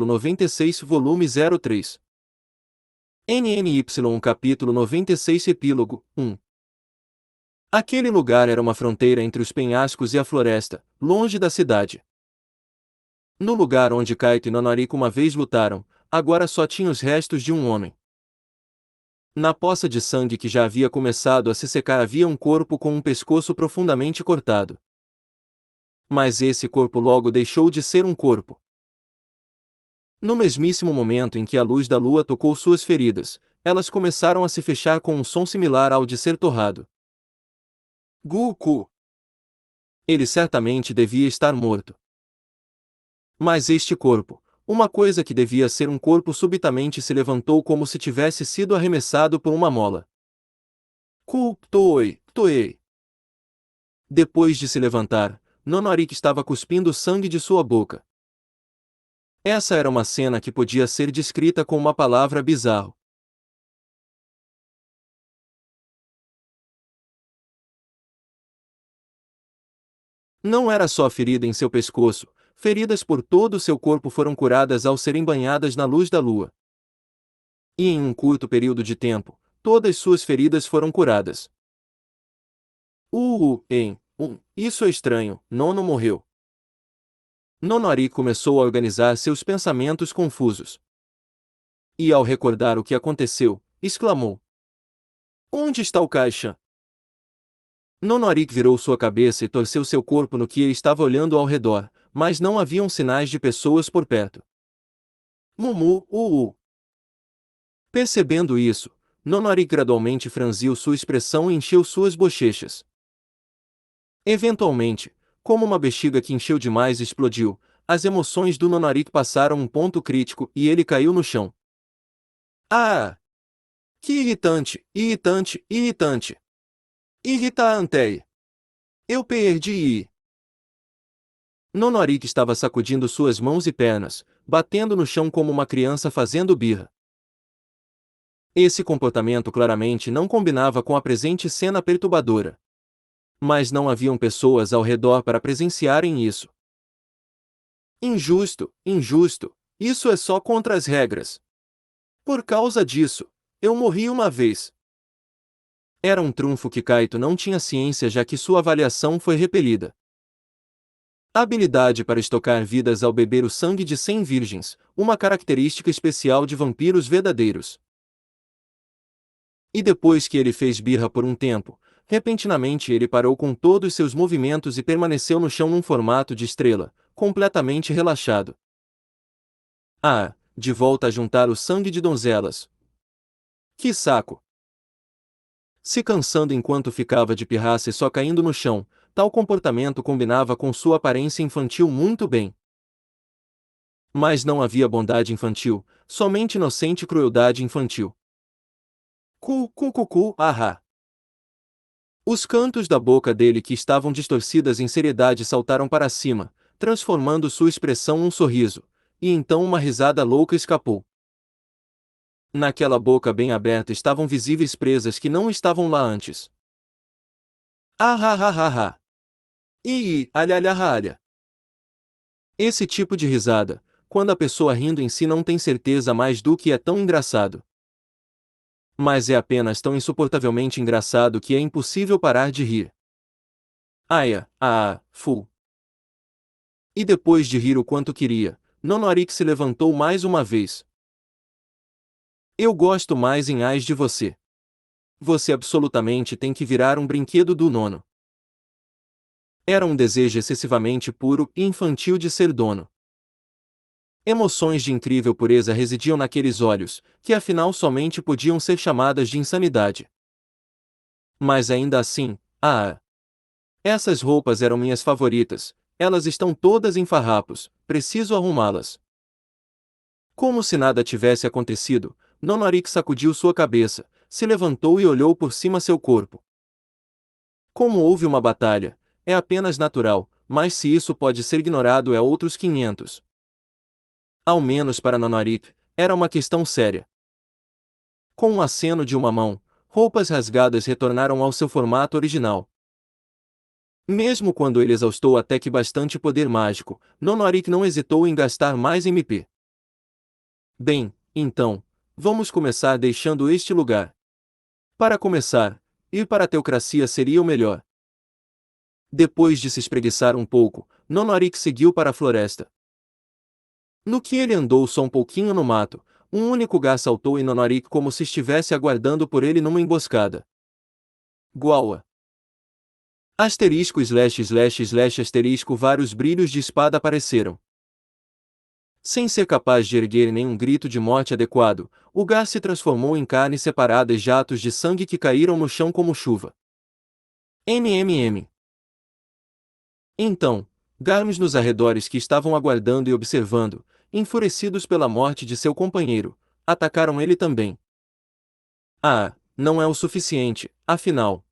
96 volume 03. NNY capítulo 96 epílogo 1. Aquele lugar era uma fronteira entre os penhascos e a floresta, longe da cidade. No lugar onde Kaito e Nanariko uma vez lutaram, agora só tinha os restos de um homem. Na poça de sangue que já havia começado a se secar havia um corpo com um pescoço profundamente cortado. Mas esse corpo logo deixou de ser um corpo. No mesmíssimo momento em que a luz da lua tocou suas feridas, elas começaram a se fechar com um som similar ao de ser torrado. Goku! Ele certamente devia estar morto. Mas este corpo, uma coisa que devia ser um corpo, subitamente se levantou como se tivesse sido arremessado por uma mola. Toei, toei. Depois de se levantar, Nanariko estava cuspindo sangue de sua boca. Essa era uma cena que podia ser descrita com uma palavra: bizarro. Não era só ferida em seu pescoço, feridas por todo o seu corpo foram curadas ao serem banhadas na luz da lua. E em um curto período de tempo, todas suas feridas foram curadas. Isso é estranho, Nono morreu. Nanariko começou a organizar seus pensamentos confusos. E ao recordar o que aconteceu, exclamou: Onde está o Caixa? Nanariko virou sua cabeça e torceu seu corpo no que ele estava olhando ao redor, mas não haviam sinais de pessoas por perto. Mumu. Percebendo isso, Nanariko gradualmente franziu sua expressão e encheu suas bochechas. Eventualmente, como uma bexiga que encheu demais explodiu, as emoções do Nanariko passaram um ponto crítico e ele caiu no chão. Ah! Que irritante, irritante, irritante! Irritante! Eu perdi! Nanariko estava sacudindo suas mãos e pernas, batendo no chão como uma criança fazendo birra. Esse comportamento claramente não combinava com a presente cena perturbadora. Mas não haviam pessoas ao redor para presenciarem isso. Injusto, injusto, isso é só contra as regras. Por causa disso, eu morri uma vez. Era um trunfo que Kaito não tinha ciência, já que sua avaliação foi repelida. Habilidade para estocar vidas ao beber o sangue de 100 virgens, uma característica especial de vampiros verdadeiros. E depois que ele fez birra por um tempo, repentinamente ele parou com todos seus movimentos e permaneceu no chão num formato de estrela, completamente relaxado. De volta a juntar o sangue de donzelas. Que saco! Se cansando enquanto ficava de pirraça e só caindo no chão, tal comportamento combinava com sua aparência infantil muito bem. Mas não havia bondade infantil, somente inocente crueldade infantil. Ahá! Os cantos da boca dele, que estavam distorcidas em seriedade, saltaram para cima, transformando sua expressão num sorriso, e então uma risada louca escapou. Naquela boca bem aberta estavam visíveis presas que não estavam lá antes. Ah! Alha. Esse tipo de risada, quando a pessoa rindo em si não tem certeza mais do que é tão engraçado. Mas é apenas tão insuportavelmente engraçado que é impossível parar de rir. Fu. E depois de rir o quanto queria, Nanariko se levantou mais uma vez. Eu gosto mais em Ais de você. Você absolutamente tem que virar um brinquedo do Nono. Era um desejo excessivamente puro e infantil de ser dono. Emoções de incrível pureza residiam naqueles olhos, que afinal somente podiam ser chamadas de insanidade. Mas ainda assim, essas roupas eram minhas favoritas, elas estão todas em farrapos, preciso arrumá-las. Como se nada tivesse acontecido, Nanariko sacudiu sua cabeça, se levantou e olhou por cima seu corpo. Como houve uma batalha, é apenas natural, mas se isso pode ser ignorado é outros 500. Ao menos para Nanariko, era uma questão séria. Com um aceno de uma mão, roupas rasgadas retornaram ao seu formato original. Mesmo quando ele exaustou até que bastante poder mágico, Nanariko não hesitou em gastar mais MP. Bem, então, vamos começar deixando este lugar. Para começar, ir para a teocracia seria o melhor. Depois de se espreguiçar um pouco, Nonorik seguiu para a floresta. No que ele andou só um pouquinho no mato, um único gá saltou em Nonorik como se estivesse aguardando por ele numa emboscada. Guaua. Asterisco slash slash slash asterisco vários brilhos de espada apareceram. Sem ser capaz de erguer nenhum grito de morte adequado, o gás se transformou em carne separada e jatos de sangue que caíram no chão como chuva. MMM. Então, Garmes nos arredores que estavam aguardando e observando, enfurecidos pela morte de seu companheiro, atacaram ele também. Ah, não é o suficiente, afinal.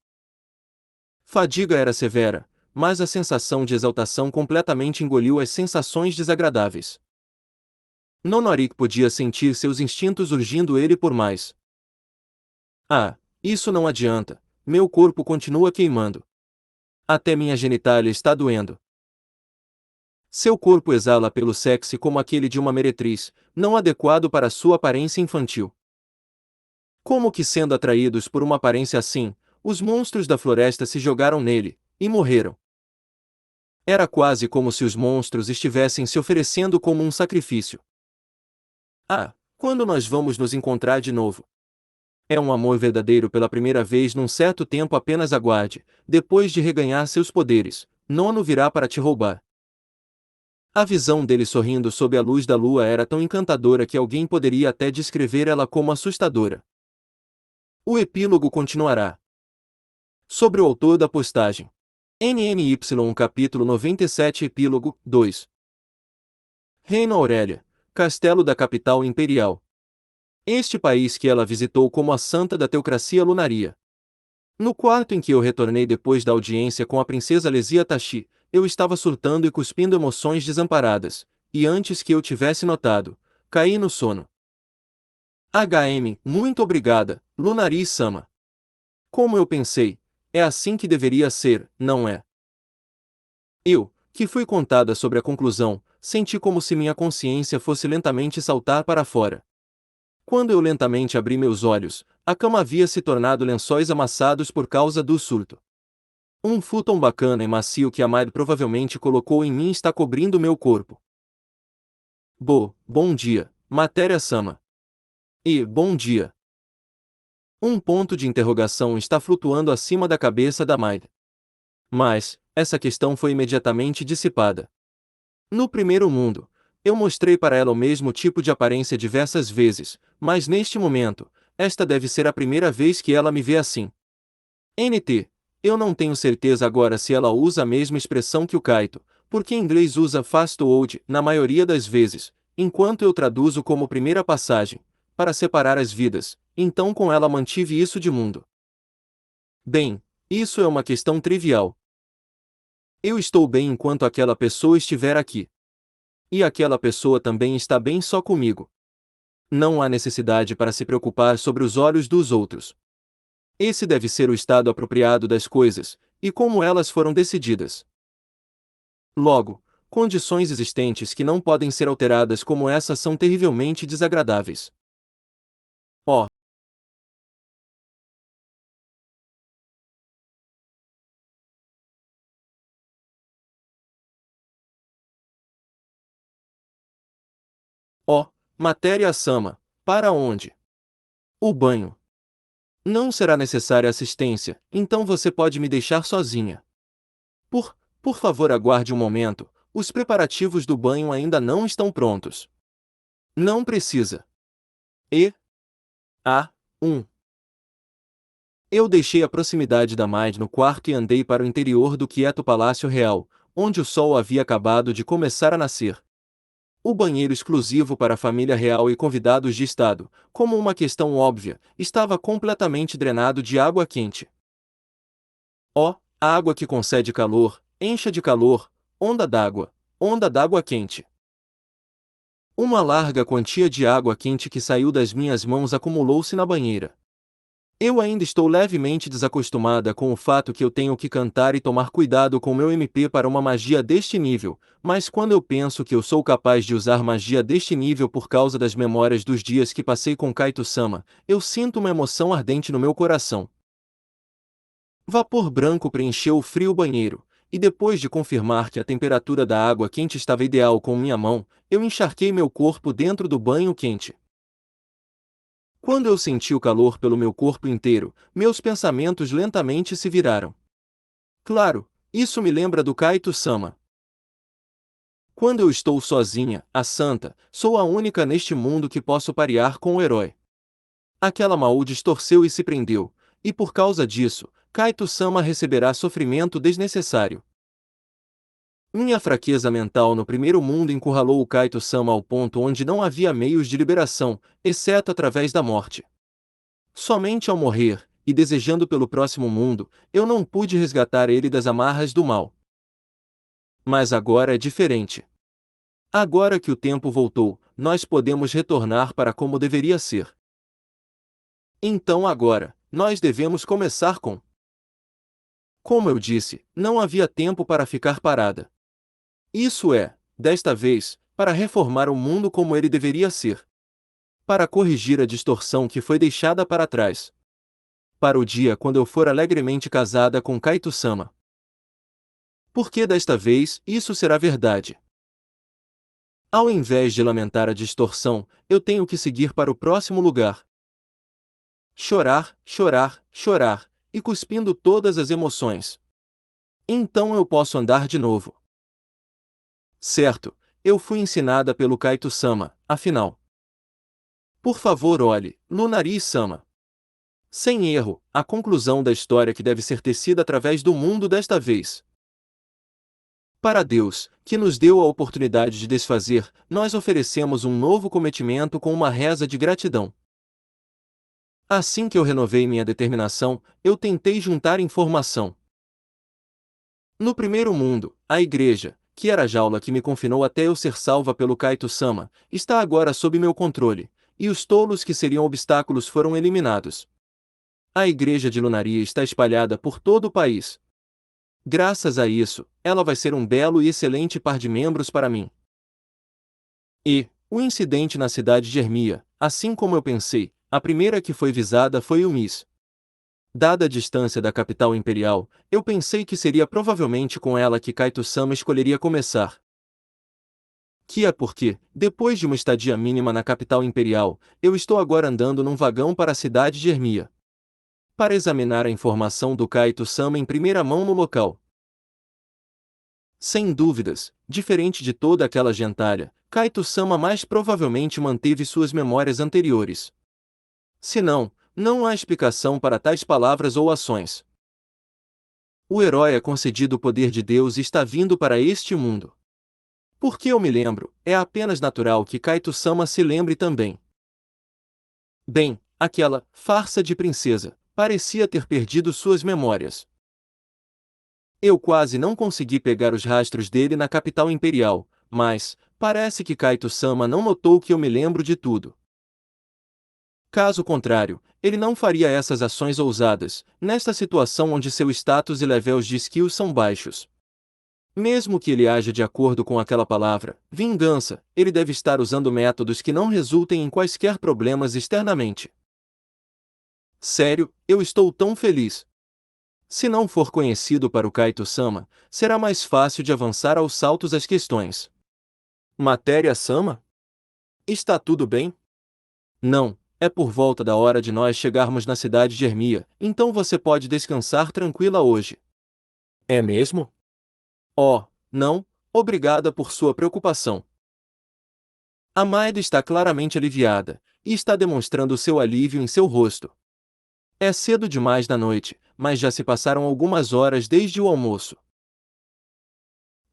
Fadiga era severa, mas a sensação de exaltação completamente engoliu as sensações desagradáveis. Nonorik podia sentir seus instintos urgindo ele por mais. Ah, isso não adianta, meu corpo continua queimando. Até minha genitália está doendo. Seu corpo exala pelo sexy como aquele de uma meretriz, não adequado para sua aparência infantil. Como que sendo atraídos por uma aparência assim, os monstros da floresta se jogaram nele, e morreram. Era quase como se os monstros estivessem se oferecendo como um sacrifício. Ah, quando nós vamos nos encontrar de novo? É um amor verdadeiro pela primeira vez num certo tempo, apenas aguarde, depois de reganhar seus poderes, Nono virá para te roubar. A visão dele sorrindo sob a luz da lua era tão encantadora que alguém poderia até descrever ela como assustadora. O epílogo continuará. Sobre o autor da postagem. NMY capítulo 97 Epílogo 2. Reino Aurélia, castelo da capital imperial. Este país que ela visitou como a santa da teocracia lunaria. No quarto em que eu retornei depois da audiência com a princesa Lesia Tashi, eu estava surtando e cuspindo emoções desamparadas, e antes que eu tivesse notado, caí no sono. Muito obrigada, Lunari-sama. Como eu pensei, é assim que deveria ser, não é? Eu, que fui contada sobre a conclusão, senti como se minha consciência fosse lentamente saltar para fora. Quando eu lentamente abri meus olhos, a cama havia se tornado lençóis amassados por causa do surto. Um futon bacana e macio que a Maid provavelmente colocou em mim está cobrindo meu corpo. Bom dia, Matéria-sama. E, bom dia. Um ponto de interrogação está flutuando acima da cabeça da Maid. Mas, essa questão foi imediatamente dissipada. No primeiro mundo, eu mostrei para ela o mesmo tipo de aparência diversas vezes, mas neste momento, esta deve ser a primeira vez que ela me vê assim. NT. Eu não tenho certeza agora se ela usa a mesma expressão que o Kaito, porque em inglês usa fast old na maioria das vezes, enquanto eu traduzo como primeira passagem, para separar as vidas, então com ela mantive isso de mundo. Bem, isso é uma questão trivial. Eu estou bem enquanto aquela pessoa estiver aqui. E aquela pessoa também está bem só comigo. Não há necessidade para se preocupar sobre os olhos dos outros. Esse deve ser o estado apropriado das coisas, e como elas foram decididas. Logo, condições existentes que não podem ser alteradas como essas são terrivelmente desagradáveis. Ó. Ó, matéria-sama, para onde? O banho. Não será necessária assistência, então você pode me deixar sozinha. Por favor, aguarde um momento, os preparativos do banho ainda não estão prontos. Não precisa. E. A. 1. Eu deixei a proximidade da Maid no quarto e andei para o interior do quieto Palácio Real, onde o sol havia acabado de começar a nascer. O banheiro exclusivo para a família real e convidados de estado, como uma questão óbvia, estava completamente drenado de água quente. Ó, a água que concede calor, encha de calor, onda d'água quente. Uma larga quantia de água quente que saiu das minhas mãos acumulou-se na banheira. Eu ainda estou levemente desacostumada com o fato que eu tenho que cantar e tomar cuidado com meu MP para uma magia deste nível, mas quando eu penso que eu sou capaz de usar magia deste nível por causa das memórias dos dias que passei com Kaito-sama, eu sinto uma emoção ardente no meu coração. Vapor branco preencheu o frio banheiro, e depois de confirmar que a temperatura da água quente estava ideal com minha mão, eu encharquei meu corpo dentro do banho quente. Quando eu senti o calor pelo meu corpo inteiro, meus pensamentos lentamente se viraram. Claro, isso me lembra do Kaito-sama. Quando eu estou sozinha, a santa, sou a única neste mundo que posso parear com o herói. Aquela Maou distorceu e se prendeu, e por causa disso, Kaito-sama receberá sofrimento desnecessário. Minha fraqueza mental no primeiro mundo encurralou o Kaito-sama ao ponto onde não havia meios de liberação, exceto através da morte. Somente ao morrer, e desejando pelo próximo mundo, eu não pude resgatar ele das amarras do mal. Mas agora é diferente. Agora que o tempo voltou, nós podemos retornar para como deveria ser. Então agora, nós devemos começar com. Como eu disse, não havia tempo para ficar parada. Isso é, desta vez, para reformar o mundo como ele deveria ser. Para corrigir a distorção que foi deixada para trás. Para o dia quando eu for alegremente casada com Kaito-sama. Porque desta vez, isso será verdade. Ao invés de lamentar a distorção, eu tenho que seguir para o próximo lugar. Chorar, chorar, chorar, e cuspindo todas as emoções. Então eu posso andar de novo. Certo, eu fui ensinada pelo Kaito-sama, afinal. Por favor, olhe, Lunari-sama. Sem erro, a conclusão da história que deve ser tecida através do mundo desta vez. Para Deus, que nos deu a oportunidade de desfazer, nós oferecemos um novo cometimento com uma reza de gratidão. Assim que eu renovei minha determinação, eu tentei juntar informação. No primeiro mundo, a igreja, que era a jaula que me confinou até eu ser salva pelo Kaito-sama, está agora sob meu controle, e os tolos que seriam obstáculos foram eliminados. A igreja de Lunaria está espalhada por todo o país. Graças a isso, ela vai ser um belo e excelente par de membros para mim. E, o incidente na cidade de Hermia, assim como eu pensei, a primeira que foi visada foi o Miss. Dada a distância da capital imperial, eu pensei que seria provavelmente com ela que Kaito-sama escolheria começar. Que é porque, depois de uma estadia mínima na capital imperial, eu estou agora andando num vagão para a cidade de Hermia. Para examinar a informação do Kaito-sama em primeira mão no local. Sem dúvidas, diferente de toda aquela gentalha, Kaito-sama mais provavelmente manteve suas memórias anteriores. Se não, não há explicação para tais palavras ou ações. O herói é concedido o poder de Deus e está vindo para este mundo. Porque eu me lembro, é apenas natural que Kaito-sama se lembre também. Bem, aquela farsa de princesa parecia ter perdido suas memórias. Eu quase não consegui pegar os rastros dele na capital imperial, mas parece que Kaito-sama não notou que eu me lembro de tudo. Caso contrário, ele não faria essas ações ousadas, nesta situação onde seu status e levels de skills são baixos. Mesmo que ele haja de acordo com aquela palavra, vingança, ele deve estar usando métodos que não resultem em quaisquer problemas externamente. Sério, eu estou tão feliz. Se não for conhecido para o Kaito-sama, será mais fácil de avançar aos saltos às questões. Matéria-sama? Está tudo bem? Não, é por volta da hora de nós chegarmos na cidade de Hermia, então você pode descansar tranquila hoje. É mesmo? Oh, não, obrigada por sua preocupação. A Maeda está claramente aliviada, e está demonstrando seu alívio em seu rosto. É cedo demais da noite, mas já se passaram algumas horas desde o almoço.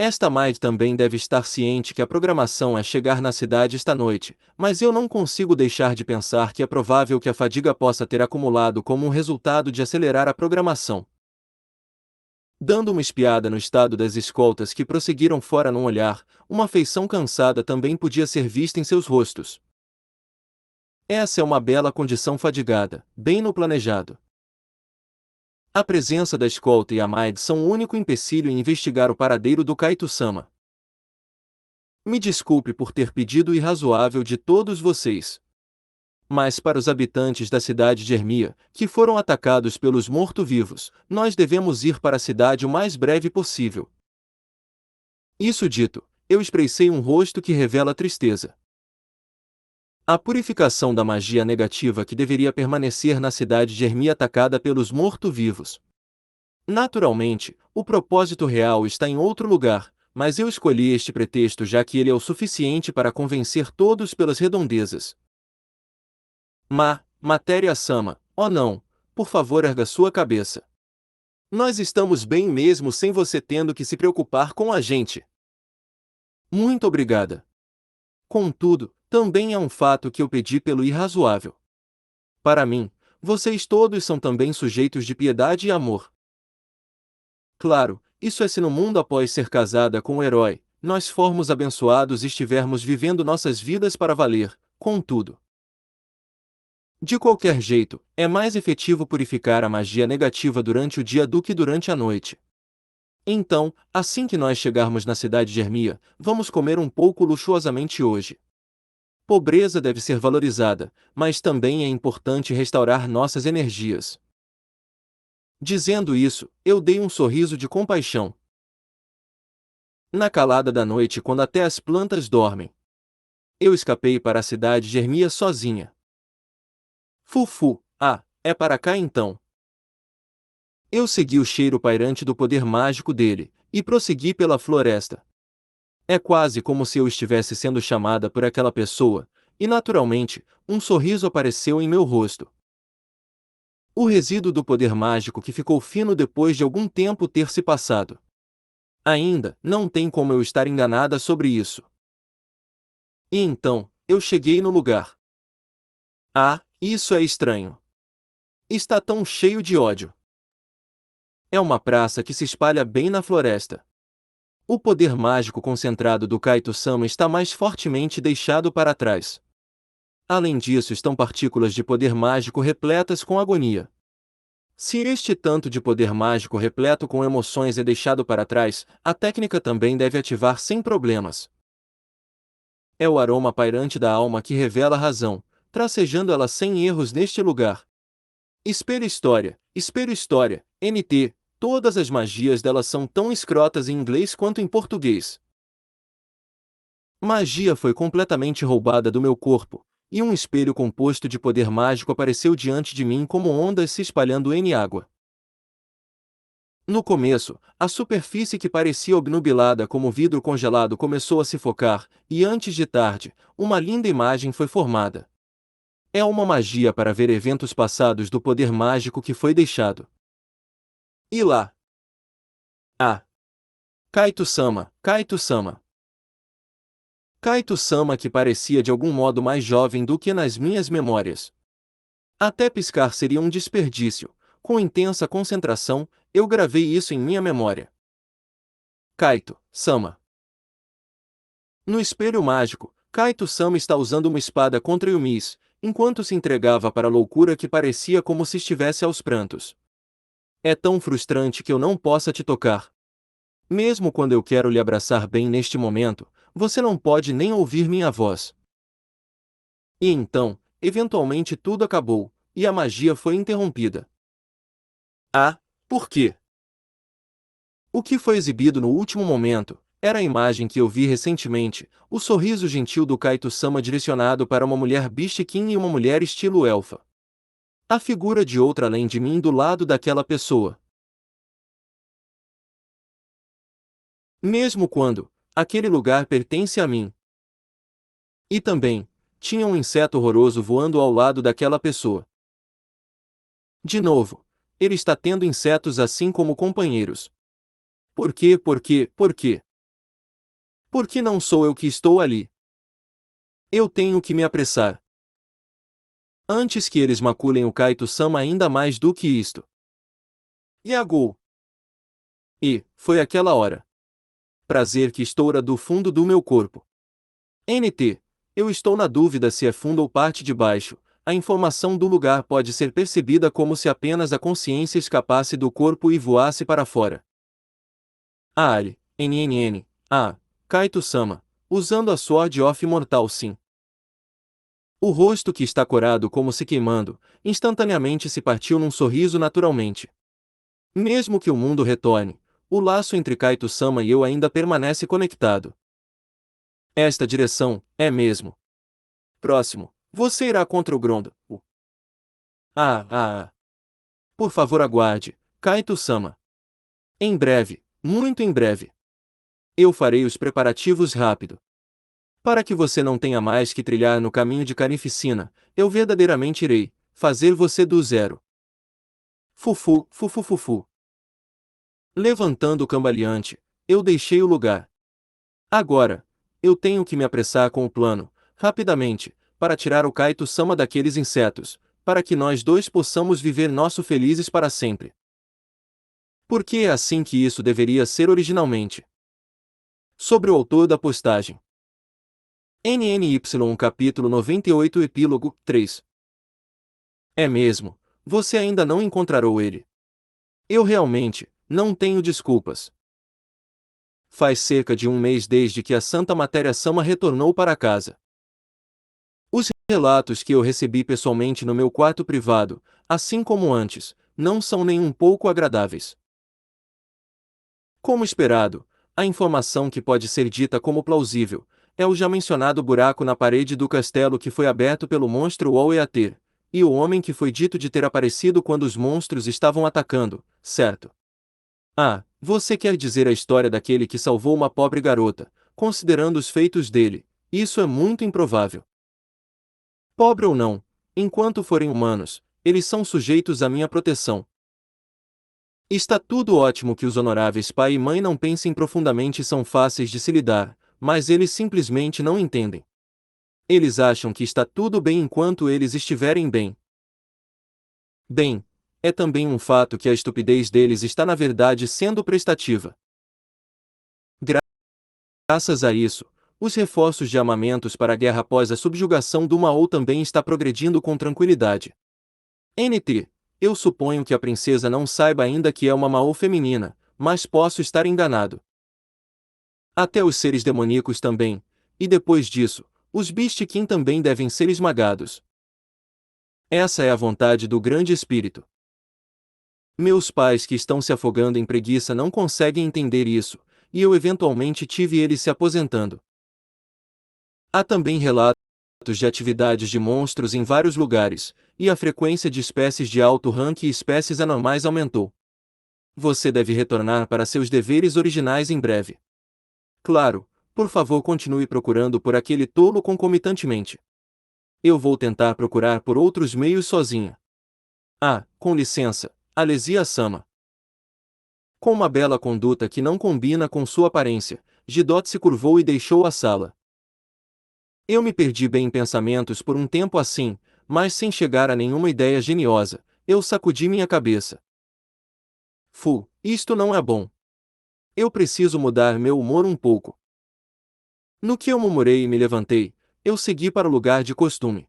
Esta Maid também deve estar ciente que a programação é chegar na cidade esta noite, mas eu não consigo deixar de pensar que é provável que a fadiga possa ter acumulado como um resultado de acelerar a programação. Dando uma espiada no estado das escoltas que prosseguiram fora num olhar, uma feição cansada também podia ser vista em seus rostos. Essa é uma bela condição fadigada, bem no planejado. A presença da escolta e a Maid são o único empecilho em investigar o paradeiro do Kaito-sama. Me desculpe por ter pedido o irrazoável de todos vocês. Mas para os habitantes da cidade de Hermia, que foram atacados pelos mortos-vivos, nós devemos ir para a cidade o mais breve possível. Isso dito, eu espreitei um rosto que revela tristeza. A purificação da magia negativa que deveria permanecer na cidade de Hermia atacada pelos mortos-vivos. Naturalmente, o propósito real está em outro lugar, mas eu escolhi este pretexto já que ele é o suficiente para convencer todos pelas redondezas. Matéria-sama, oh não, por favor erga sua cabeça. Nós estamos bem mesmo sem você tendo que se preocupar com a gente. Muito obrigada. Contudo, também é um fato que eu pedi pelo irrazoável. Para mim, vocês todos são também sujeitos de piedade e amor. Claro, isso é se no mundo após ser casada com o herói, nós formos abençoados e estivermos vivendo nossas vidas para valer, contudo. De qualquer jeito, é mais efetivo purificar a magia negativa durante o dia do que durante a noite. Então, assim que nós chegarmos na cidade de Hermia, vamos comer um pouco luxuosamente hoje. Pobreza deve ser valorizada, mas também é importante restaurar nossas energias. Dizendo isso, eu dei um sorriso de compaixão. Na calada da noite, quando até as plantas dormem, eu escapei para a cidade de Hermia sozinha. Fufu, é para cá então. Eu segui o cheiro pairante do poder mágico dele, e prossegui pela floresta. É quase como se eu estivesse sendo chamada por aquela pessoa, e naturalmente, um sorriso apareceu em meu rosto. O resíduo do poder mágico que ficou fino depois de algum tempo ter se passado. Ainda, não tem como eu estar enganada sobre isso. E então, eu cheguei no lugar. Isso é estranho. Está tão cheio de ódio. É uma praça que se espalha bem na floresta. O poder mágico concentrado do Kaito-sama está mais fortemente deixado para trás. Além disso, estão partículas de poder mágico repletas com agonia. Se este tanto de poder mágico repleto com emoções é deixado para trás, a técnica também deve ativar sem problemas. É o aroma pairante da alma que revela a razão, tracejando ela sem erros neste lugar. Espelho história, NT, todas as magias delas são tão escrotas em inglês quanto em português. Magia foi completamente roubada do meu corpo, e um espelho composto de poder mágico apareceu diante de mim como ondas se espalhando em água. No começo, a superfície que parecia obnubilada como vidro congelado começou a se focar, e antes de tarde, uma linda imagem foi formada. É uma magia para ver eventos passados do poder mágico que foi deixado. E lá. Kaito-sama, Kaito-sama. Kaito-sama que parecia de algum modo mais jovem do que nas minhas memórias. Até piscar seria um desperdício. Com intensa concentração, eu gravei isso em minha memória. Kaito-sama. No espelho mágico, Kaito-sama está usando uma espada contra Yumis, enquanto se entregava para a loucura que parecia como se estivesse aos prantos. É tão frustrante que eu não possa te tocar. Mesmo quando eu quero lhe abraçar bem neste momento, você não pode nem ouvir minha voz. E então, eventualmente tudo acabou, e a magia foi interrompida. Por quê? O que foi exibido no último momento era a imagem que eu vi recentemente, o sorriso gentil do Kaito-sama direcionado para uma mulher bichiquinha e uma mulher estilo elfa. A figura de outra além de mim do lado daquela pessoa. Mesmo quando aquele lugar pertence a mim. E também tinha um inseto horroroso voando ao lado daquela pessoa. De novo, ele está tendo insetos assim como companheiros. Por quê? Por quê? Por quê? Por que não sou eu que estou ali? Eu tenho que me apressar. Antes que eles maculem o Kaito-sama ainda mais do que isto. Yagou. E, foi aquela hora. Prazer que estoura do fundo do meu corpo. NT. Eu estou na dúvida se é fundo ou parte de baixo. A informação do lugar pode ser percebida como se apenas a consciência escapasse do corpo e voasse para fora. Ari, NNN, Kaito-sama, usando a Sword of Immortal Sim. O rosto que está corado como se queimando, instantaneamente se partiu num sorriso naturalmente. Mesmo que o mundo retorne, o laço entre Kaito-sama e eu ainda permanece conectado. Esta direção, é mesmo. Próximo, você irá contra o Grondo. Ah. Por favor aguarde, Kaito-sama. Em breve, muito em breve. Eu farei os preparativos rápido. Para que você não tenha mais que trilhar no caminho de Carnificina, eu verdadeiramente irei fazer você do zero. Fufu. Levantando o cambaleante, eu deixei o lugar. Agora, eu tenho que me apressar com o plano, rapidamente, para tirar o Kaito-sama daqueles insetos, para que nós dois possamos viver nosso felizes para sempre. Porque é assim que isso deveria ser originalmente. Sobre o autor da postagem. NNY capítulo 98 epílogo 3. É mesmo, você ainda não encontrarou ele. Eu realmente, não tenho desculpas. Faz cerca de um mês desde que a Santa Matéria-sama retornou para casa. Os relatos que eu recebi pessoalmente no meu quarto privado, assim como antes, não são nem um pouco agradáveis. Como esperado, a informação que pode ser dita como plausível é o já mencionado buraco na parede do castelo que foi aberto pelo monstro Oeater, e o homem que foi dito de ter aparecido quando os monstros estavam atacando, certo? Você quer dizer a história daquele que salvou uma pobre garota, considerando os feitos dele, isso é muito improvável. Pobre ou não, enquanto forem humanos, eles são sujeitos à minha proteção. Está tudo ótimo que os honoráveis pai e mãe não pensem profundamente e são fáceis de se lidar, mas eles simplesmente não entendem. Eles acham que está tudo bem enquanto eles estiverem bem. Bem, é também um fato que a estupidez deles está na verdade sendo prestativa. Graças a isso, os reforços de armamentos para a guerra após a subjugação do Mao também está progredindo com tranquilidade. NT, eu suponho que a princesa não saiba ainda que é uma Mao feminina, mas posso estar enganado. Até os seres demoníacos também, e depois disso, os Beast-Kin também devem ser esmagados. Essa é a vontade do grande espírito. Meus pais que estão se afogando em preguiça não conseguem entender isso, e eu eventualmente tive eles se aposentando. Há também relatos de atividades de monstros em vários lugares, e a frequência de espécies de alto rank e espécies anormais aumentou. Você deve retornar para seus deveres originais em breve. Claro, por favor continue procurando por aquele tolo concomitantemente. Eu vou tentar procurar por outros meios sozinha. Com licença, Alesia-sama. Com uma bela conduta que não combina com sua aparência, Gidot se curvou e deixou a sala. Eu me perdi bem em pensamentos por um tempo assim, mas sem chegar a nenhuma ideia geniosa, eu sacudi minha cabeça. Isto não é bom. Eu preciso mudar meu humor um pouco. No que eu murmurei e me levantei, eu segui para o lugar de costume.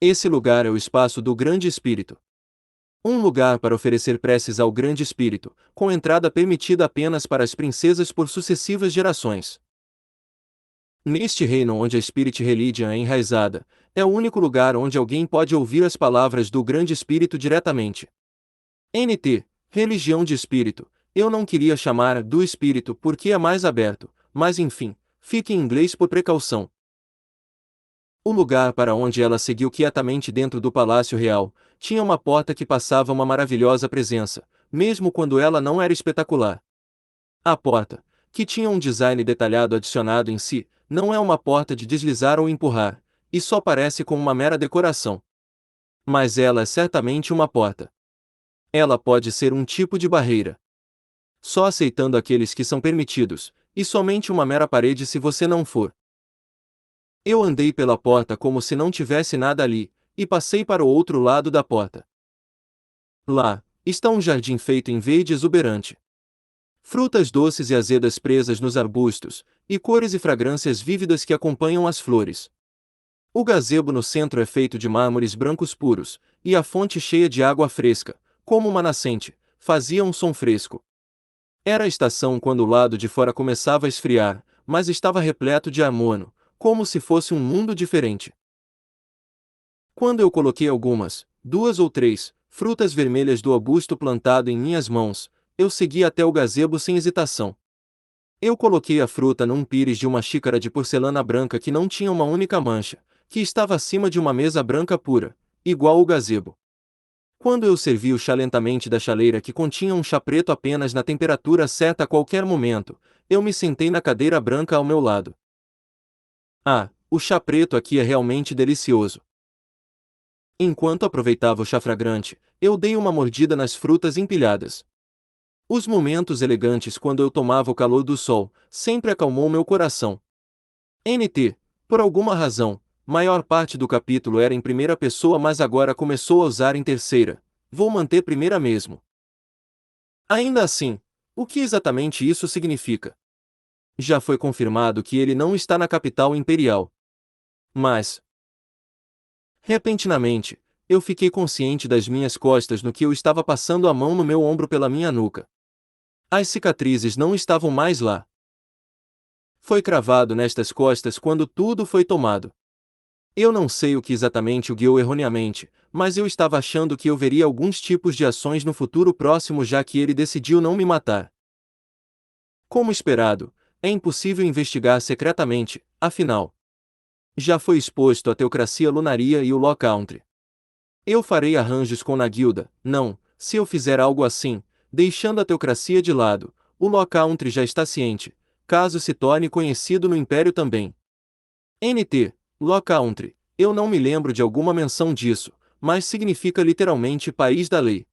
Esse lugar é o espaço do Grande Espírito. Um lugar para oferecer preces ao Grande Espírito, com entrada permitida apenas para as princesas por sucessivas gerações. Neste reino onde a Spirit Religion é enraizada, é o único lugar onde alguém pode ouvir as palavras do Grande Espírito diretamente. NT, religião de espírito, eu não queria chamar do espírito porque é mais aberto, mas enfim, fique em inglês por precaução. O lugar para onde ela seguiu quietamente dentro do Palácio Real, tinha uma porta que passava uma maravilhosa presença, mesmo quando ela não era espetacular. A porta, que tinha um design detalhado adicionado em si, não é uma porta de deslizar ou empurrar, e só parece com uma mera decoração. Mas ela é certamente uma porta. Ela pode ser um tipo de barreira. Só aceitando aqueles que são permitidos, e somente uma mera parede se você não for. Eu andei pela porta como se não tivesse nada ali, e passei para o outro lado da porta. Lá, está um jardim feito em verde exuberante. Frutas doces e azedas presas nos arbustos, e cores e fragrâncias vívidas que acompanham as flores. O gazebo no centro é feito de mármores brancos puros, e a fonte cheia de água fresca, como uma nascente, fazia um som fresco. Era a estação quando o lado de fora começava a esfriar, mas estava repleto de ar morno, como se fosse um mundo diferente. Quando eu coloquei algumas, 2 ou 3, frutas vermelhas do arbusto plantado em minhas mãos, eu segui até o gazebo sem hesitação. Eu coloquei a fruta num pires de uma xícara de porcelana branca que não tinha uma única mancha, que estava acima de uma mesa branca pura, igual o gazebo. Quando eu servi o chá lentamente da chaleira que continha um chá preto apenas na temperatura certa a qualquer momento, eu me sentei na cadeira branca ao meu lado. Ah, o chá preto aqui é realmente delicioso. Enquanto aproveitava o chá fragrante, eu dei uma mordida nas frutas empilhadas. Os momentos elegantes quando eu tomava o calor do sol, sempre acalmou meu coração. NT, por alguma razão, maior parte do capítulo era em primeira pessoa mas agora começou a usar em terceira. Vou manter primeira mesmo. Ainda assim, o que exatamente isso significa? Já foi confirmado que ele não está na capital imperial. Mas, repentinamente, eu fiquei consciente das minhas costas no que eu estava passando a mão no meu ombro pela minha nuca. As cicatrizes não estavam mais lá. Foi cravado nestas costas quando tudo foi tomado. Eu não sei o que exatamente o guiou erroneamente, mas eu estava achando que eu veria alguns tipos de ações no futuro próximo já que ele decidiu não me matar. Como esperado, é impossível investigar secretamente, afinal. Já foi exposto a Teocracia Lunaria e o Law Country. Eu farei arranjos com Nagilda, não, se eu fizer algo assim, deixando a teocracia de lado, o Law Country já está ciente, caso se torne conhecido no Império também. NT, Law Country, eu não me lembro de alguma menção disso, mas significa literalmente país da lei.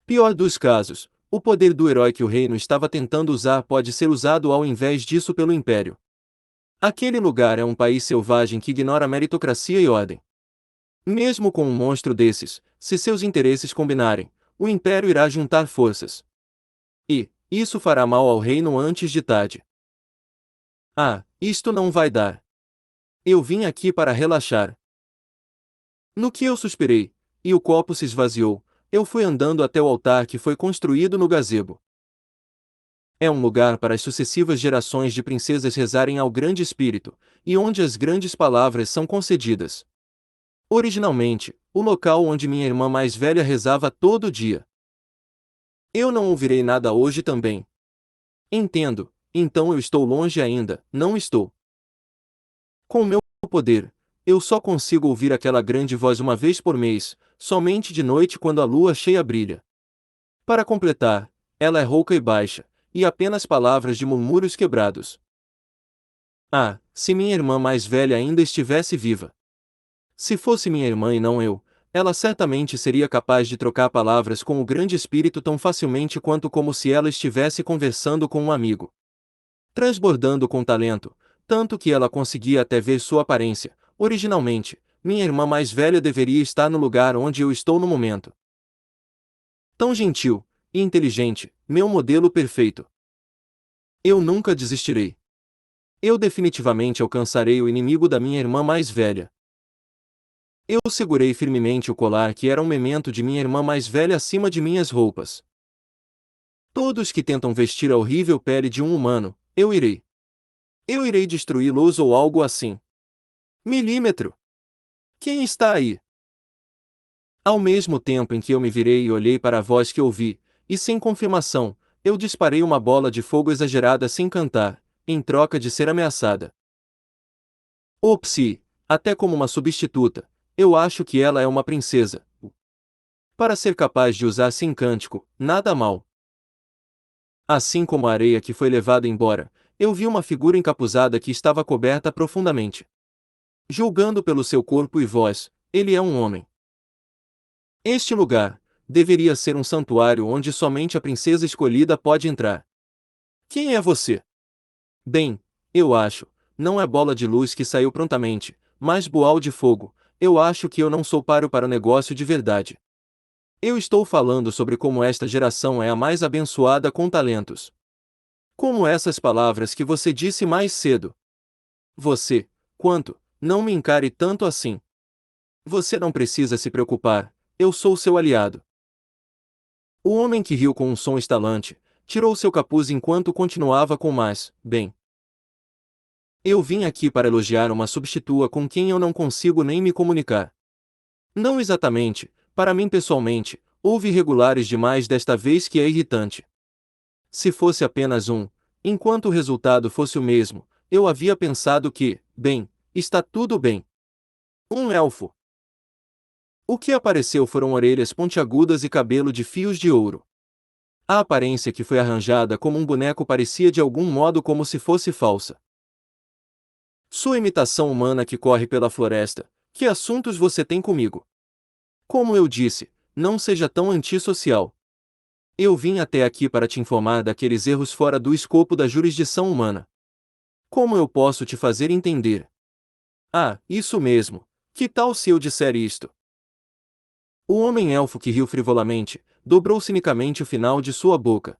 Pior dos casos, o poder do herói que o reino estava tentando usar pode ser usado ao invés disso pelo Império. Aquele lugar é um país selvagem que ignora meritocracia e ordem. Mesmo com um monstro desses, se seus interesses combinarem, o Império irá juntar forças. E, isso fará mal ao reino antes de tarde. Ah, isto não vai dar. Eu vim aqui para relaxar. No que eu suspirei, e o copo se esvaziou, eu fui andando até o altar que foi construído no gazebo. É um lugar para as sucessivas gerações de princesas rezarem ao Grande Espírito, e onde as grandes palavras são concedidas. Originalmente, o local onde minha irmã mais velha rezava todo dia. Eu não ouvirei nada hoje também. Entendo, então eu estou longe ainda, não estou. Com o meu poder, eu só consigo ouvir aquela grande voz uma vez por mês, somente de noite quando a lua cheia brilha. Para completar, ela é rouca e baixa, e apenas palavras de murmúrios quebrados. Ah, se minha irmã mais velha ainda estivesse viva! Se fosse minha irmã e não eu, ela certamente seria capaz de trocar palavras com o Grande Espírito tão facilmente quanto como se ela estivesse conversando com um amigo. Transbordando com talento, tanto que ela conseguia até ver sua aparência. Originalmente, minha irmã mais velha deveria estar no lugar onde eu estou no momento. Tão gentil e inteligente, meu modelo perfeito. Eu nunca desistirei. Eu definitivamente alcançarei o inimigo da minha irmã mais velha. Eu segurei firmemente o colar que era um memento de minha irmã mais velha acima de minhas roupas. Todos que tentam vestir a horrível pele de um humano, eu irei. Eu irei destruí-los ou algo assim. Milímetro. Quem está aí? Ao mesmo tempo em que eu me virei e olhei para a voz que ouvi, e sem confirmação, eu disparei uma bola de fogo exagerada sem cantar, em troca de ser ameaçada. Opsi, até como uma substituta, eu acho que ela é uma princesa. Para ser capaz de usar sem cântico, nada mal. Assim como a areia que foi levada embora, eu vi uma figura encapuzada que estava coberta profundamente. Julgando pelo seu corpo e voz, ele é um homem. Este lugar deveria ser um santuário onde somente a princesa escolhida pode entrar. Quem é você? Bem, eu acho, não é bola de luz que saiu prontamente, mas boal de fogo. Eu acho que eu não sou páreo para o negócio de verdade. Eu estou falando sobre como esta geração é a mais abençoada com talentos. Como essas palavras que você disse mais cedo. Você, quanto, não me encare tanto assim. Você não precisa se preocupar, eu sou seu aliado. O homem que riu com um som estalante, tirou seu capuz enquanto continuava com mais, bem. Eu vim aqui para elogiar uma substitua com quem eu não consigo nem me comunicar. Não exatamente, para mim pessoalmente, houve irregulares demais desta vez que é irritante. Se fosse apenas um, enquanto o resultado fosse o mesmo, eu havia pensado que, bem, está tudo bem. Um elfo. O que apareceu foram orelhas pontiagudas e cabelo de fios de ouro. A aparência que foi arranjada como um boneco parecia de algum modo como se fosse falsa. Sua imitação humana que corre pela floresta, que assuntos você tem comigo? Como eu disse, não seja tão antissocial. Eu vim até aqui para te informar daqueles erros fora do escopo da jurisdição humana. Como eu posso te fazer entender? Ah, isso mesmo. Que tal se eu disser isto? O homem-elfo que riu frivolamente, dobrou cinicamente o final de sua boca.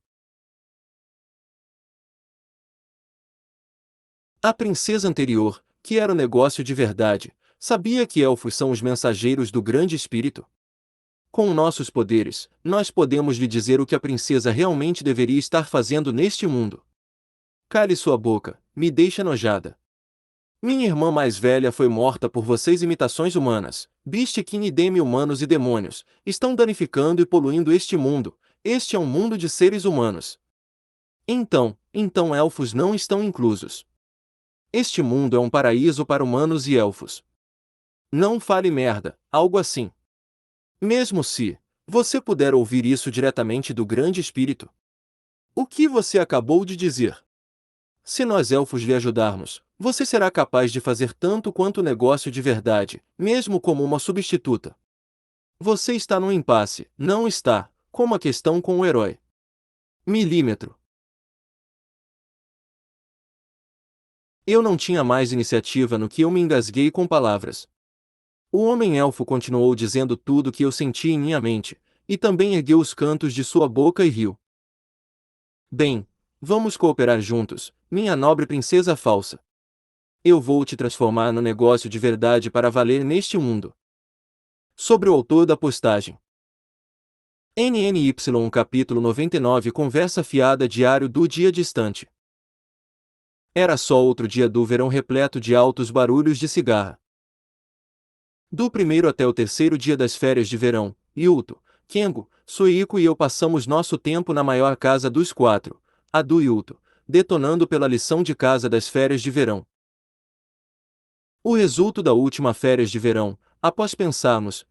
A princesa anterior, que era o negócio de verdade, sabia que elfos são os mensageiros do grande espírito. Com nossos poderes, nós podemos lhe dizer o que a princesa realmente deveria estar fazendo neste mundo. Cale sua boca, me deixa enojada. Minha irmã mais velha foi morta por vocês imitações humanas, Bistkin e demi-humanos e demônios, estão danificando e poluindo este mundo, este é um mundo de seres humanos. Então elfos não estão inclusos. Este mundo é um paraíso para humanos e elfos. Não fale merda, algo assim. Mesmo se você puder ouvir isso diretamente do grande espírito. O que você acabou de dizer? Se nós elfos lhe ajudarmos, você será capaz de fazer tanto quanto negócio de verdade, mesmo como uma substituta. Você está num impasse, não está, como a questão com o herói. Milímetro. Eu não tinha mais iniciativa no que eu me engasguei com palavras. O homem-elfo continuou dizendo tudo o que eu sentia em minha mente, e também ergueu os cantos de sua boca e riu. Bem, vamos cooperar juntos, minha nobre princesa falsa. Eu vou te transformar no negócio de verdade para valer neste mundo. Sobre o autor da postagem. NNY capítulo 99 Conversa fiada diário do dia distante. Era só outro dia do verão repleto de altos barulhos de cigarra. Do primeiro até o terceiro dia das férias de verão, Yuto, Kengo, Suiko e eu passamos nosso tempo na maior casa dos quatro, a do Yuto, detonando pela lição de casa das férias de verão. O resultado da última férias de verão, após pensarmos,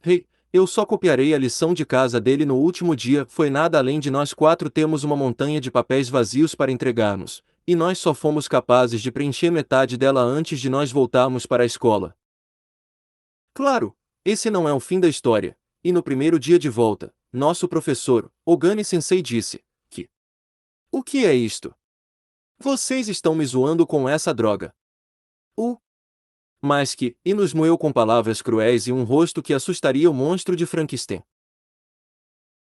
eu só copiarei a lição de casa dele no último dia, foi nada além de nós quatro termos uma montanha de papéis vazios para entregarmos, e nós só fomos capazes de preencher metade dela antes de nós voltarmos para a escola. Claro, esse não é o fim da história, e no primeiro dia de volta, nosso professor, Ogani-sensei disse, que... O que é isto? Vocês estão me zoando com essa droga. Mas que, e nos moeu com palavras cruéis e um rosto que assustaria o monstro de Frankenstein.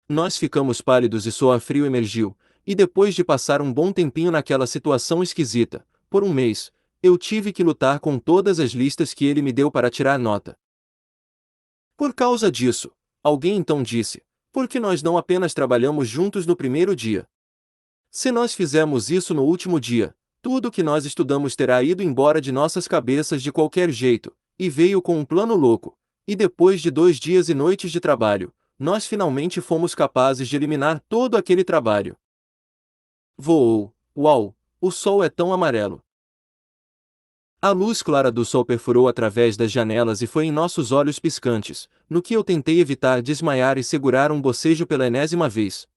Nós ficamos pálidos e suor frio emergiu, e depois de passar um bom tempinho naquela situação esquisita, por um mês, eu tive que lutar com todas as listas que ele me deu para tirar nota. Por causa disso, alguém então disse, por que nós não apenas trabalhamos juntos no primeiro dia? Se nós fizermos isso no último dia, tudo o que nós estudamos terá ido embora de nossas cabeças de qualquer jeito, e veio com um plano louco, e depois de 2 dias e noites de trabalho, nós finalmente fomos capazes de eliminar todo aquele trabalho. Voou, uau, o sol é tão amarelo. A luz clara do sol perfurou através das janelas e foi em nossos olhos piscantes, no que eu tentei evitar desmaiar e segurar um bocejo pela enésima vez.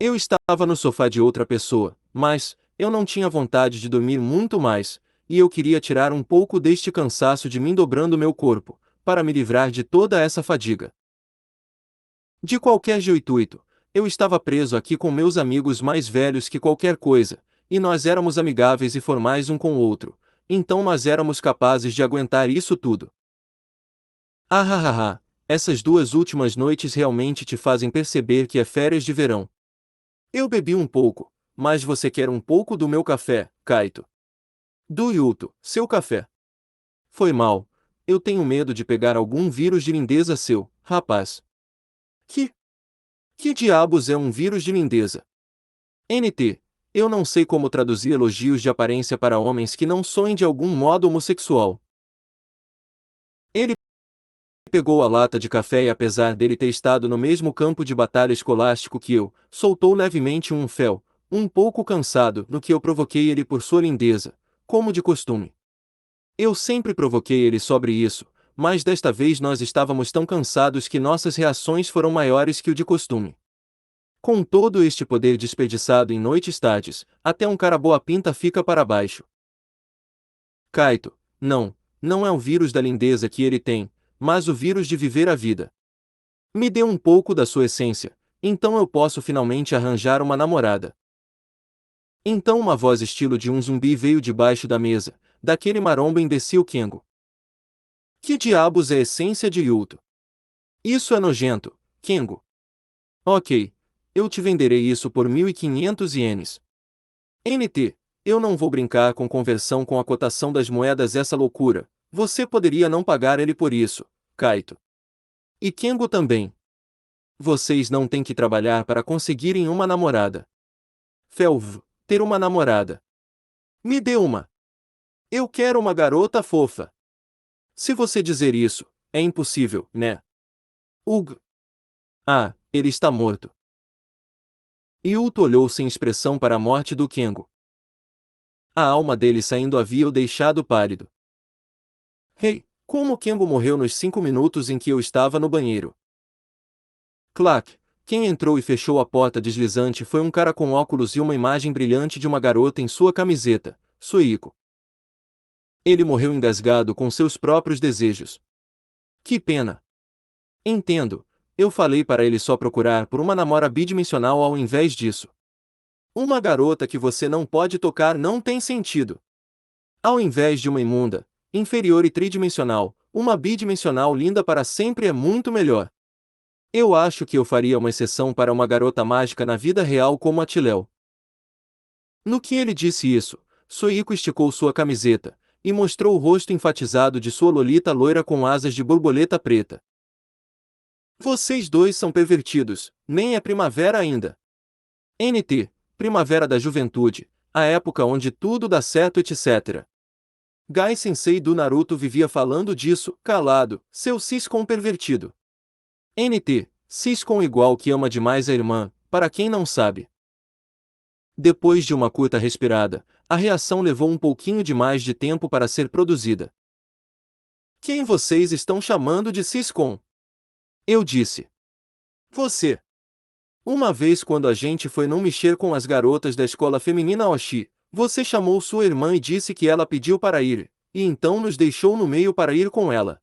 Eu estava no sofá de outra pessoa, mas eu não tinha vontade de dormir muito mais, e eu queria tirar um pouco deste cansaço de mim dobrando meu corpo, para me livrar de toda essa fadiga. De qualquer jeito, eu estava preso aqui com meus amigos mais velhos que qualquer coisa, e nós éramos amigáveis e formais um com o outro, então nós éramos capazes de aguentar isso tudo. Essas 2 últimas noites realmente te fazem perceber que é férias de verão. Eu bebi um pouco, mas você quer um pouco do meu café, Kaito. Do Yuto, seu café. Foi mal. Eu tenho medo de pegar algum vírus de lindeza seu, rapaz. Que? Que diabos é um vírus de lindeza? NT. Eu não sei como traduzir elogios de aparência para homens que não soem de algum modo homossexual. Ele pegou a lata de café e, apesar dele ter estado no mesmo campo de batalha escolástico que eu, soltou levemente um fel, um pouco cansado, no que eu provoquei ele por sua lindeza, como de costume. Eu sempre provoquei ele sobre isso, mas desta vez nós estávamos tão cansados que nossas reações foram maiores que o de costume. Com todo este poder desperdiçado em noites tardes, até um cara boa pinta fica para baixo. Kaito, não é o vírus da lindeza que ele tem, mas o vírus de viver a vida. Me dê um pouco da sua essência, então eu posso finalmente arranjar uma namorada. Então uma voz estilo de um zumbi veio debaixo da mesa, daquele maromba imbecil Kengo. Que diabos é a essência de Yuto? Isso é nojento, Kengo. Ok, eu te venderei isso por 1.500 ienes. NT, eu não vou brincar com conversão com a cotação das moedas essa loucura, você poderia não pagar ele por isso, Kaito. E Kengo também. Vocês não têm que trabalhar para conseguirem uma namorada. Felv, ter uma namorada. Me dê uma. Eu quero uma garota fofa. Se você dizer isso, é impossível, né? Ugh. Ah, ele está morto. Yuto olhou sem expressão para a morte do Kengo. A alma dele saindo havia o deixado pálido. Hey, como Kengo morreu nos 5 minutos em que eu estava no banheiro? Clac! Quem entrou e fechou a porta deslizante foi um cara com óculos e uma imagem brilhante de uma garota em sua camiseta, Suiko. Ele morreu engasgado com seus próprios desejos. Que pena. Entendo, eu falei para ele só procurar por uma namora bidimensional ao invés disso. Uma garota que você não pode tocar não tem sentido. Ao invés de uma imunda, inferior e tridimensional, uma bidimensional linda para sempre é muito melhor. Eu acho que eu faria uma exceção para uma garota mágica na vida real como a Tiléu. No que ele disse isso, Suiko esticou sua camiseta e mostrou o rosto enfatizado de sua lolita loira com asas de borboleta preta. Vocês dois são pervertidos, nem é primavera ainda. NT, primavera da juventude, a época onde tudo dá certo etc. Gai Sensei do Naruto vivia falando disso, calado, seu Siscon pervertido. NT, Siscon igual que ama demais a irmã, para quem não sabe. Depois de uma curta respirada, a reação levou um pouquinho de mais de tempo para ser produzida. Quem vocês estão chamando de Siscon? Eu disse. Você. Uma vez quando a gente foi não mexer com as garotas da escola feminina Oshi, você chamou sua irmã e disse que ela pediu para ir, e então nos deixou no meio para ir com ela.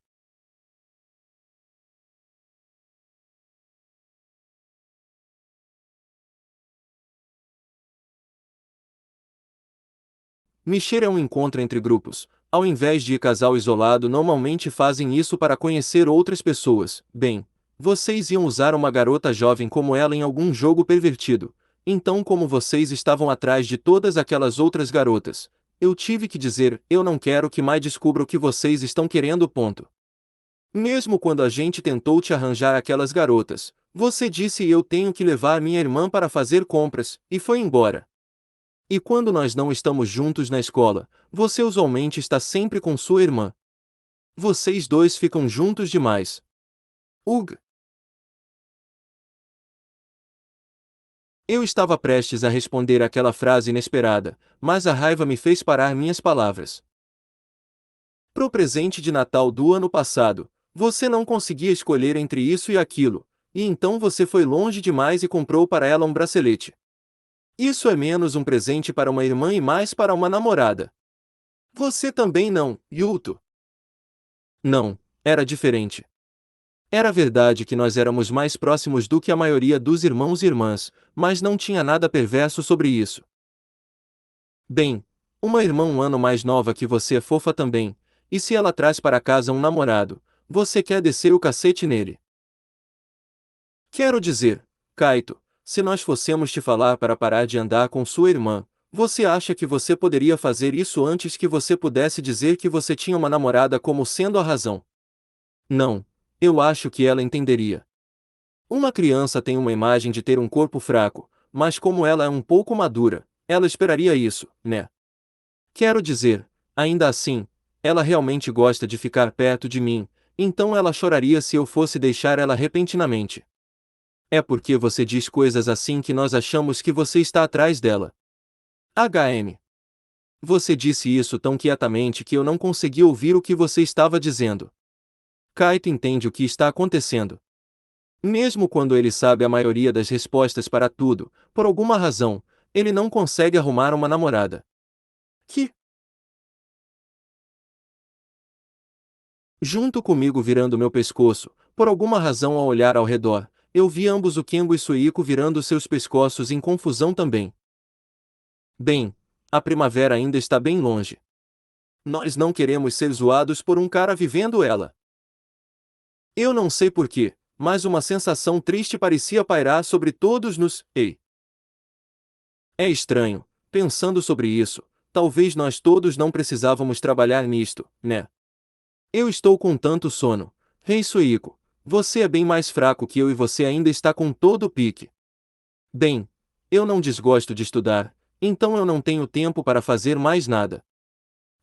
Mexer é um encontro entre grupos. Ao invés de ir casal isolado, normalmente fazem isso para conhecer outras pessoas. Bem, vocês iam usar uma garota jovem como ela em algum jogo pervertido. Então, como vocês estavam atrás de todas aquelas outras garotas, eu tive que dizer, eu não quero que mais descubra o que vocês estão querendo. Ponto. Mesmo quando a gente tentou te arranjar aquelas garotas, você disse eu tenho que levar minha irmã para fazer compras, e foi embora. E quando nós não estamos juntos na escola, você usualmente está sempre com sua irmã. Vocês dois ficam juntos demais. Ugh. Eu estava prestes a responder aquela frase inesperada, mas a raiva me fez parar minhas palavras. Pro presente de Natal do ano passado, você não conseguia escolher entre isso e aquilo, e então você foi longe demais e comprou para ela um bracelete. Isso é menos um presente para uma irmã e mais para uma namorada. Você também não, Yuto. Não, era diferente. Era verdade que nós éramos mais próximos do que a maioria dos irmãos e irmãs, mas não tinha nada perverso sobre isso. Bem, uma irmã um ano mais nova que você é fofa também, e se ela traz para casa um namorado, você quer descer o cacete nele. Quero dizer, Kaito, se nós fossemos te falar para parar de andar com sua irmã, você acha que você poderia fazer isso antes que você pudesse dizer que você tinha uma namorada como sendo a razão? Não, eu acho que ela entenderia. Uma criança tem uma imagem de ter um corpo fraco, mas como ela é um pouco madura, ela esperaria isso, né? Quero dizer, ainda assim, ela realmente gosta de ficar perto de mim, então ela choraria se eu fosse deixar ela repentinamente. É porque você diz coisas assim que nós achamos que você está atrás dela. HM. Você disse isso tão quietamente que eu não consegui ouvir o que você estava dizendo. Kaito entende o que está acontecendo. Mesmo quando ele sabe a maioria das respostas para tudo, por alguma razão, ele não consegue arrumar uma namorada. Que? Junto comigo virando meu pescoço, por alguma razão ao olhar ao redor, eu vi ambos o Kengo e Suiko virando seus pescoços em confusão também. Bem, a primavera ainda está bem longe. Nós não queremos ser zoados por um cara vivendo ela. Eu não sei porquê, mas uma sensação triste parecia pairar sobre todos nos. Ei! É estranho, pensando sobre isso, talvez nós todos não precisávamos trabalhar nisto, né? Eu estou com tanto sono. Rei Suiko, você é bem mais fraco que eu e você ainda está com todo o pique. Bem, eu não desgosto de estudar, então eu não tenho tempo para fazer mais nada.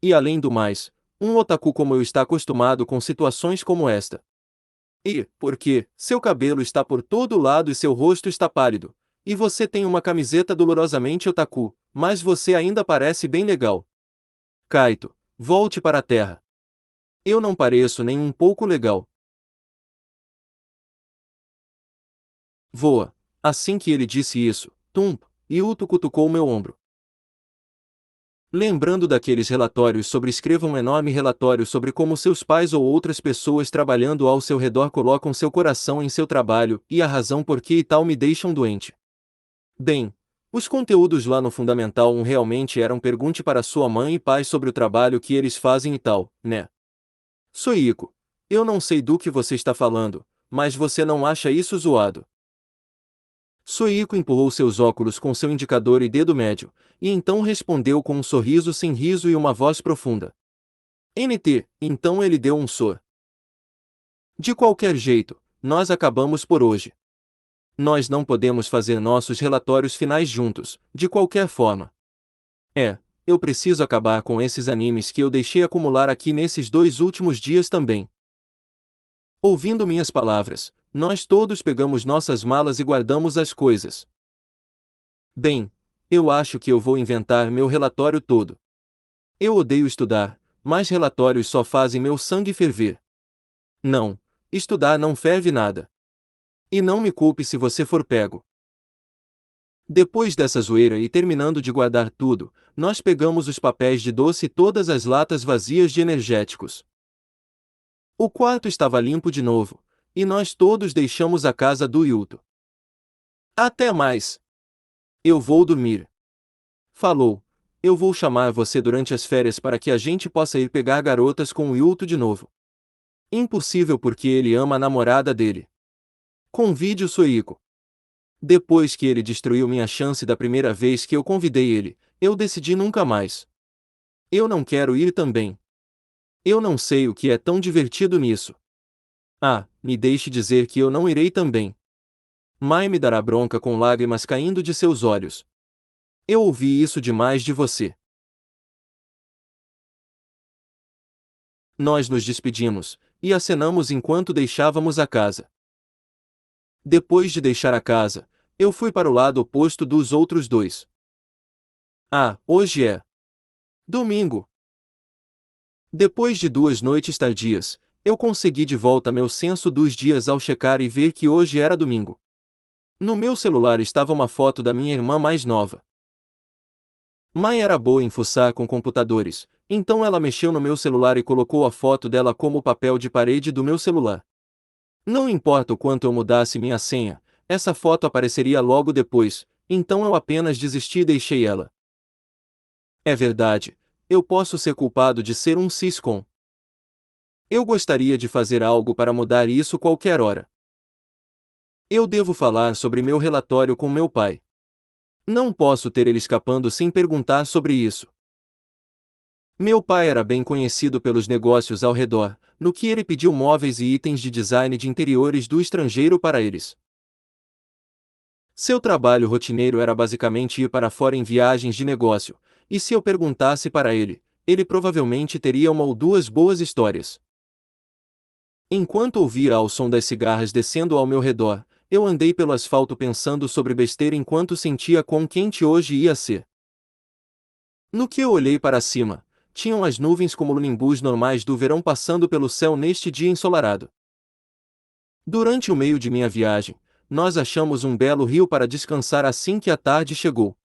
E além do mais, um otaku como eu está acostumado com situações como esta. E, porque, seu cabelo está por todo lado e seu rosto está pálido, e você tem uma camiseta dolorosamente otaku, mas você ainda parece bem legal. Kaito, volte para a terra. Eu não pareço nem um pouco legal. Voa. Assim que ele disse isso, Yuto cutucou meu ombro. Lembrando daqueles relatórios sobre escreva um enorme relatório sobre como seus pais ou outras pessoas trabalhando ao seu redor colocam seu coração em seu trabalho e a razão por que e tal me deixam doente. Bem, os conteúdos lá no Fundamental 1 realmente eram pergunte para sua mãe e pai sobre o trabalho que eles fazem e tal, né? Soiko, eu não sei do que você está falando, mas você não acha isso zoado? Soiko empurrou seus óculos com seu indicador e dedo médio, e então respondeu com um sorriso sem riso e uma voz profunda. NT, então ele deu um sor. De qualquer jeito, nós acabamos por hoje. Nós não podemos fazer nossos relatórios finais juntos, de qualquer forma. Eu preciso acabar com esses animes que eu deixei acumular aqui nesses 2 últimos dias também. Ouvindo minhas palavras, nós todos pegamos nossas malas e guardamos as coisas. Bem, eu acho que eu vou inventar meu relatório todo. Eu odeio estudar, mas relatórios só fazem meu sangue ferver. Não, estudar não ferve nada. E não me culpe se você for pego. Depois dessa zoeira e terminando de guardar tudo, nós pegamos os papéis de doce e todas as latas vazias de energéticos. O quarto estava limpo de novo, e nós todos deixamos a casa do Yuto. Até mais! Eu vou dormir. Falou. Eu vou chamar você durante as férias para que a gente possa ir pegar garotas com o Yuto de novo. Impossível porque ele ama a namorada dele. Convide o Soiko. Depois que ele destruiu minha chance da primeira vez que eu convidei ele, eu decidi nunca mais. Eu não quero ir também. Eu não sei o que é tão divertido nisso. Ah, me deixe dizer que eu não irei também. Mai me dará bronca com lágrimas caindo de seus olhos. Eu ouvi isso demais de você. Nós nos despedimos, e acenamos enquanto deixávamos a casa. Depois de deixar a casa, eu fui para o lado oposto dos outros dois. Ah, hoje é domingo. Depois de 2 noites tardias, eu consegui de volta meu senso dos dias ao checar e ver que hoje era domingo. No meu celular estava uma foto da minha irmã mais nova. Mai era boa em fuçar com computadores, então ela mexeu no meu celular e colocou a foto dela como papel de parede do meu celular. Não importa o quanto eu mudasse minha senha, essa foto apareceria logo depois, então eu apenas desisti e deixei ela. É verdade, eu posso ser culpado de ser um ciscom. Eu gostaria de fazer algo para mudar isso qualquer hora. Eu devo falar sobre meu relatório com meu pai. Não posso ter ele escapando sem perguntar sobre isso. Meu pai era bem conhecido pelos negócios ao redor, no que ele pediu móveis e itens de design de interiores do estrangeiro para eles. Seu trabalho rotineiro era basicamente ir para fora em viagens de negócio, e se eu perguntasse para ele, ele provavelmente teria uma ou duas boas histórias. Enquanto ouvia ao som das cigarras descendo ao meu redor, eu andei pelo asfalto pensando sobre besteira enquanto sentia quão quente hoje ia ser. No que eu olhei para cima, tinham as nuvens como nimbus normais do verão passando pelo céu neste dia ensolarado. Durante o meio de minha viagem, nós achamos um belo rio para descansar assim que a tarde chegou.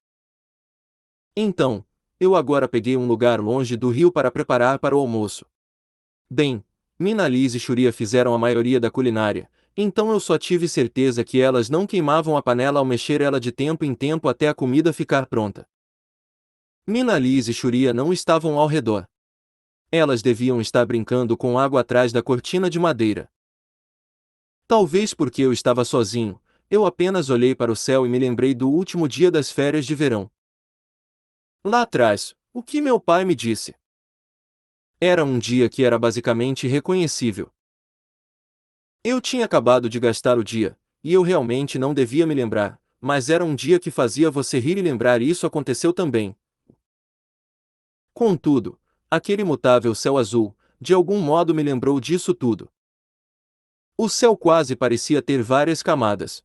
Então, eu agora peguei um lugar longe do rio para preparar para o almoço. Bem, Mina Liz e Xuria fizeram a maioria da culinária, então eu só tive certeza que elas não queimavam a panela ao mexer ela de tempo em tempo até a comida ficar pronta. Mina Liz e Xuria não estavam ao redor. Elas deviam estar brincando com água atrás da cortina de madeira. Talvez porque eu estava sozinho, eu apenas olhei para o céu e me lembrei do último dia das férias de verão. Lá atrás, o que meu pai me disse? Era um dia que era basicamente irreconhecível. Eu tinha acabado de gastar o dia, e eu realmente não devia me lembrar, mas era um dia que fazia você rir e lembrar e isso aconteceu também. Contudo, aquele imutável céu azul, de algum modo me lembrou disso tudo. O céu quase parecia ter várias camadas.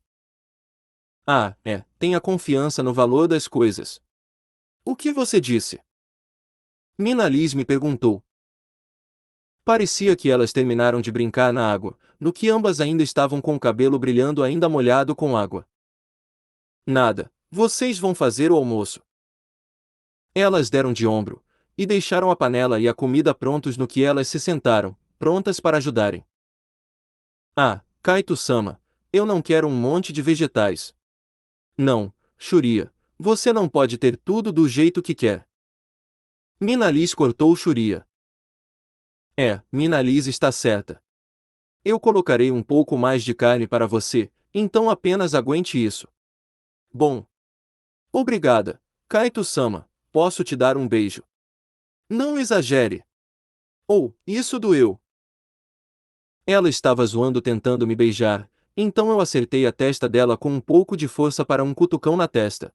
Tenha confiança no valor das coisas. O que você disse? Mina Liz me perguntou. Parecia que elas terminaram de brincar na água, no que ambas ainda estavam com o cabelo brilhando ainda molhado com água. Nada, vocês vão fazer o almoço. Elas deram de ombro, e deixaram a panela e a comida prontos no que elas se sentaram, prontas para ajudarem. Kaito-sama, eu não quero um monte de vegetais. Não, Xuria, você não pode ter tudo do jeito que quer. Mina Liz cortou Xuria. Mina Liz está certa. Eu colocarei um pouco mais de carne para você, então apenas aguente isso. Bom. Obrigada, Kaito-sama, posso te dar um beijo. Não exagere. Isso doeu. Ela estava zoando tentando me beijar, então eu acertei a testa dela com um pouco de força para um cutucão na testa.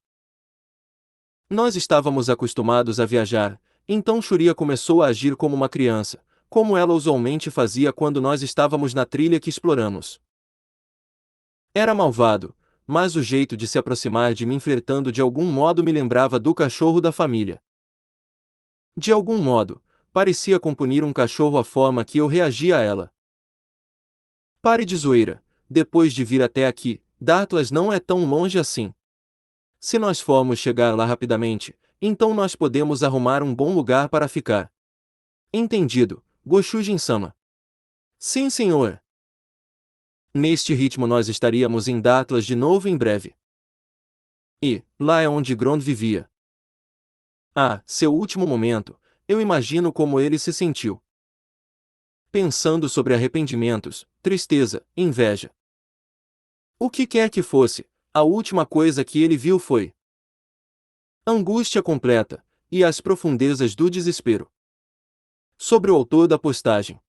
Nós estávamos acostumados a viajar, então Xuria começou a agir como uma criança, como ela usualmente fazia quando nós estávamos na trilha que exploramos. Era malvado, mas o jeito de se aproximar de mim flertando de algum modo me lembrava do cachorro da família. De algum modo, parecia compunir um cachorro a forma que eu reagia a ela. Pare de zoeira, depois de vir até aqui, Dartlas não é tão longe assim. Se nós formos chegar lá rapidamente, então nós podemos arrumar um bom lugar para ficar. Entendido, Goshujin-sama. Sim, senhor. Neste ritmo nós estaríamos em Dartlas de novo em breve. E, lá é onde Grond vivia. Seu último momento, eu imagino como ele se sentiu. Pensando sobre arrependimentos, tristeza, inveja. O que quer que fosse, a última coisa que ele viu foi angústia completa, e as profundezas do desespero. Sobre o autor da postagem.